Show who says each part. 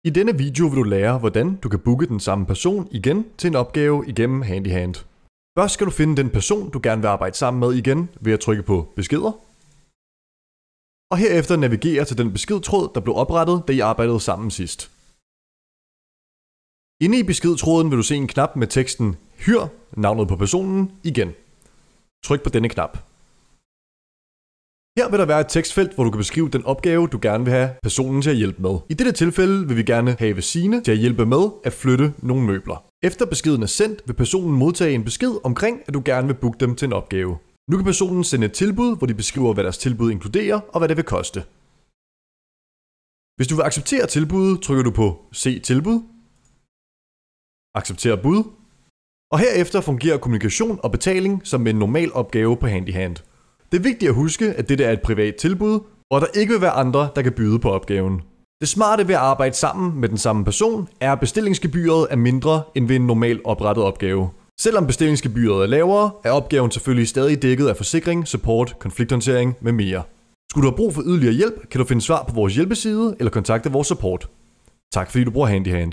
Speaker 1: I denne video vil du lære, hvordan du kan booke den samme person igen til en opgave igennem Handyhand. Først skal du finde den person, du gerne vil arbejde sammen med igen ved at trykke på beskeder. Og herefter navigere til den beskedtråd, der blev oprettet, da I arbejdede sammen sidst. Inde i beskedtråden vil du se en knap med teksten Hyr navnet på personen igen. Tryk på denne knap. Her vil der være et tekstfelt, hvor du kan beskrive den opgave, du gerne vil have personen til at hjælpe med. I dette tilfælde vil vi gerne have Signe til at hjælpe med at flytte nogle møbler. Efter beskeden er sendt, vil personen modtage en besked omkring, at du gerne vil booke dem til en opgave. Nu kan personen sende et tilbud, hvor de beskriver, hvad deres tilbud inkluderer og hvad det vil koste. Hvis du vil acceptere tilbuddet, trykker du på Se tilbud, Acceptere bud, og herefter fungerer kommunikation og betaling som en normal opgave på Handyhand. Det er vigtigt at huske, at dette er et privat tilbud, og der ikke vil være andre, der kan byde på opgaven. Det smarte ved at arbejde sammen med den samme person er, at bestillingsgebyret er mindre end ved en normal oprettet opgave. Selvom bestillingsgebyret er lavere, er opgaven selvfølgelig stadig dækket af forsikring, support, konflikthåndtering med mere. Skulle du have brug for yderligere hjælp, kan du finde svar på vores hjælpeside eller kontakte vores support. Tak fordi du bruger Handyhand.